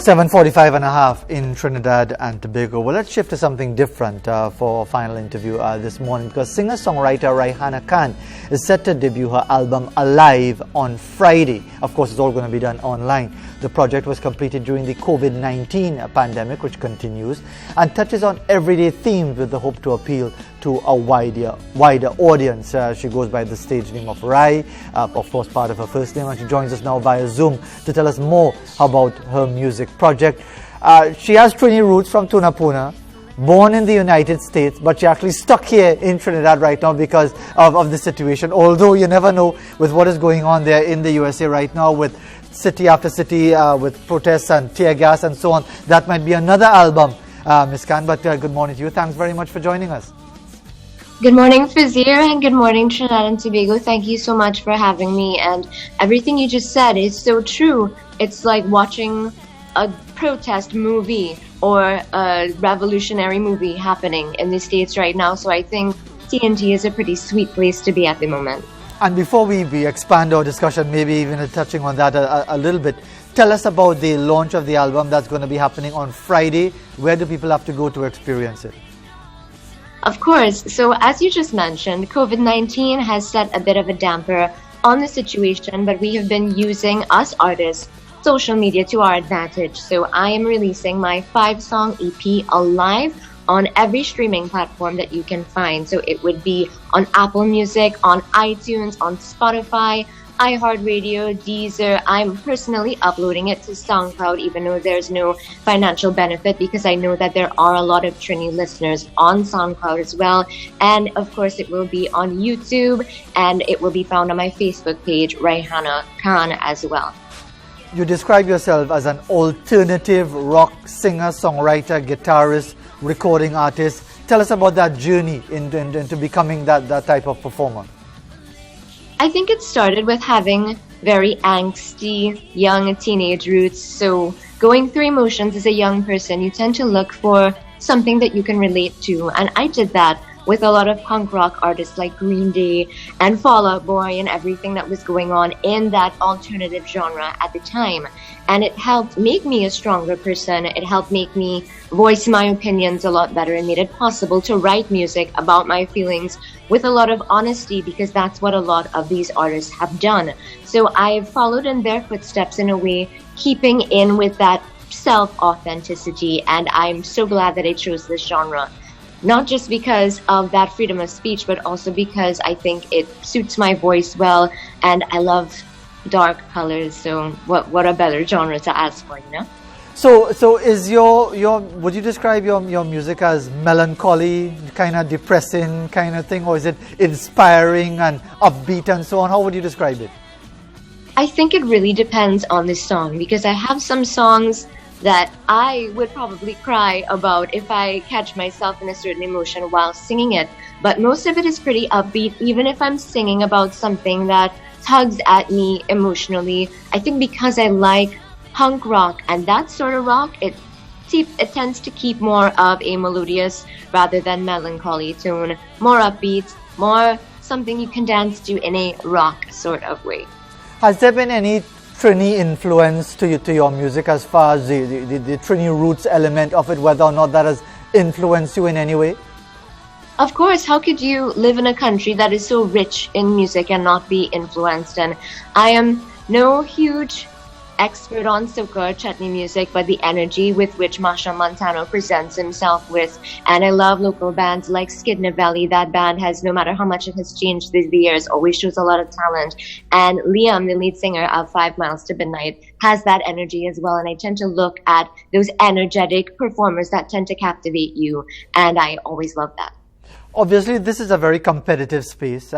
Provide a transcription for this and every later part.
7:45 and a half in Trinidad and Tobago. Well, let's shift to something different for our final interview this morning, because singer-songwriter Rayhana Khan is set to debut her album Alive on Friday. Of course, it's all going to be done online. The project was completed during the COVID-19 pandemic, which continues, and touches on everyday themes with the hope to appeal to a wider audience. She goes by the stage name of Rai, of course part of her first name, and she joins us now via Zoom to tell us more about her music project. She has Trini roots from Tunapuna, born in the United States, but she actually stuck here in Trinidad right now because of the situation, although you never know with what is going on there in the USA right now, with city after city, with protests and tear gas and so on. That might be another album, Ms. Khan, but good morning to you. Thanks very much for joining us. Good morning, Fazeer, and good morning, Trinidad and Tobago. Thank you so much for having me. And everything you just said is so true. It's like watching a protest movie or a revolutionary movie happening in the States right now. So I think TNT is a pretty sweet place to be at the moment. And before we expand our discussion, maybe even touching on that a little bit, tell us about the launch of the album that's going to be happening on Friday. Where do people have to go to experience it? Of course. So as you just mentioned, COVID-19 has set a bit of a damper on the situation, but we have been using, us artists, social media to our advantage. So I am releasing my 5-song EP Alive on every streaming platform that you can find. So it would be on Apple Music, on iTunes, on Spotify, iHeartRadio, Deezer. I'm personally uploading it to SoundCloud, even though there's no financial benefit, because I know that there are a lot of Trini listeners on SoundCloud as well. And of course, it will be on YouTube, and it will be found on my Facebook page, Rayhana Khan, as well. You describe yourself as an alternative rock singer, songwriter, guitarist, recording artist. Tell us about that journey into becoming that type of performer. I think it started with having very angsty, young teenage roots. So going through emotions as a young person, you tend to look for something that you can relate to. And I did that with a lot of punk rock artists like Green Day and Fall Out Boy and everything that was going on in that alternative genre at the time. And it helped make me a stronger person. It helped make me voice my opinions a lot better and made it possible to write music about my feelings with a lot of honesty, because that's what a lot of these artists have done. So I've followed in their footsteps in a way, keeping in with that self-authenticity, and I'm so glad that I chose this genre. Not just because of that freedom of speech, but also because I think it suits my voice well, and I love dark colors, so what a better genre to ask for, you know? So is your would you describe your music as melancholy, kind of depressing kind of thing, or is it inspiring and upbeat and so on? How would you describe it? I think it really depends on the song, because I have some songs that I would probably cry about if I catch myself in a certain emotion while singing it. But most of it is pretty upbeat, even if I'm singing about something that tugs at me emotionally. I think because I like punk rock and that sort of rock, it tends to keep more of a melodious rather than melancholy tone, more upbeat, more something you can dance to in a rock sort of way. Has there been any Trini influence to your music, as far as the Trini roots element of it, whether or not that has influenced you in any way? Of course, how could you live in a country that is so rich in music and not be influenced? And I am no huge expert on soca or chutney music, but the energy with which Masha Montano presents himself with, and I love local bands like Skidna Valley. That band has, no matter how much it has changed through the years, always shows a lot of talent. And Liam, the lead singer of 5 Miles to Midnight, has that energy as well. And I tend to look at those energetic performers that tend to captivate you, and I always love that. Obviously, this is a very competitive space.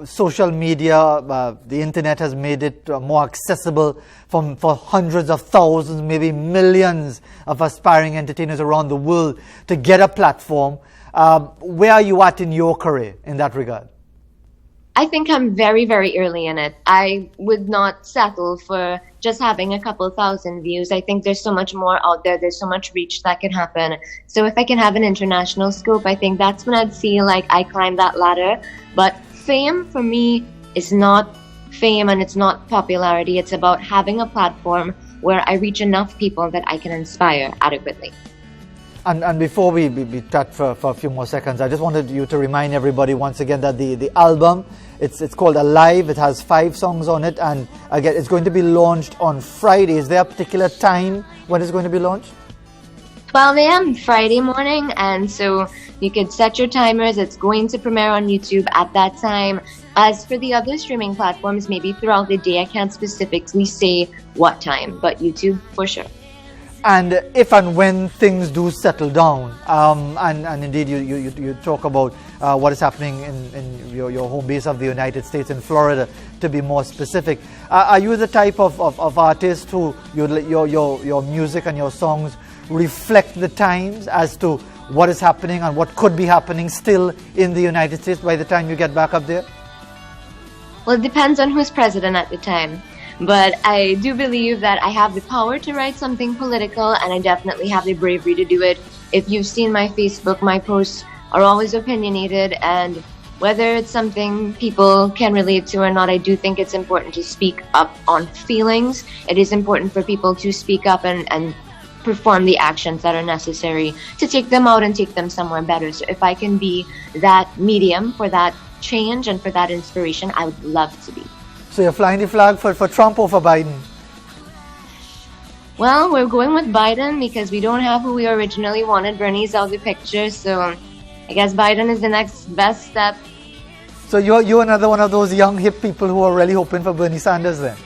Social media, the internet has made it more accessible for hundreds of thousands, maybe millions of aspiring entertainers around the world to get a platform. Where are you at in your career in that regard? I think I'm very, very early in it. I would not settle for just having a couple thousand views. I think there's so much more out there. There's so much reach that can happen. So if I can have an international scope, I think that's when I'd feel like I climbed that ladder. But fame for me is not fame and it's not popularity. It's about having a platform where I reach enough people that I can inspire adequately. And before we chat for a few more seconds, I just wanted you to remind everybody once again that the album, it's called Alive. It has 5 songs on it, and again, it's going to be launched on Friday. Is there a particular time when it's going to be launched? 12 a.m. Friday morning, and so you could set your timers. It's going to premiere on YouTube at that time. As for the other streaming platforms, maybe throughout the day, I can't specifically say what time, but YouTube for sure. And if and when things do settle down, and indeed you talk about what is happening in your home base of the United States in Florida, to be more specific, are you the type of artist who your music and your songs reflect the times as to what is happening and what could be happening still in the United States by the time you get back up there? Well, it depends on who's president at the time. But I do believe that I have the power to write something political, and I definitely have the bravery to do it. If you've seen my Facebook, my posts are always opinionated, and whether it's something people can relate to or not, I do think it's important to speak up on feelings. It is important for people to speak up and perform the actions that are necessary to take them out and take them somewhere better. So if I can be that medium for that change and for that inspiration, I would love to be. So you're flying the flag for Trump or for Biden? Well, we're going with Biden because we don't have who we originally wanted. Bernie's out of the picture, so I guess Biden is the next best step. So you're another one of those young hip people who are really hoping for Bernie Sanders then?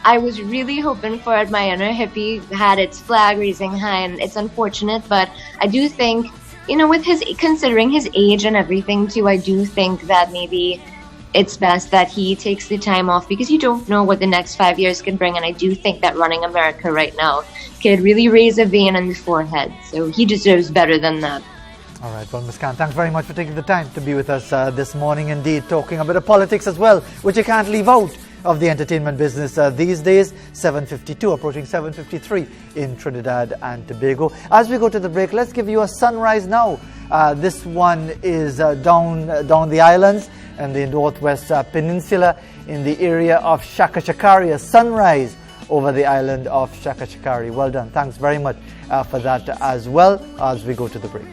I was really hoping for it. My inner hippie had its flag raising high, and it's unfortunate, but I do think, with considering his age and everything too, I do think that maybe it's best that he takes the time off, because you don't know what the next 5 years can bring. And I do think that running America right now could really raise a vein on the forehead. So he deserves better than that. All right, well, Ms. Khan, thanks very much for taking the time to be with us this morning. Indeed, talking a bit of politics as well, which you can't leave out of the entertainment business these days. 7:52, approaching 7:53 in Trinidad and Tobago. As we go to the break, let's give you a sunrise now. This one is down the islands and the Northwest Peninsula in the area of Shakashakari, a sunrise over the island of Shakashakari. Well done. Thanks very much for that as well as we go to the break.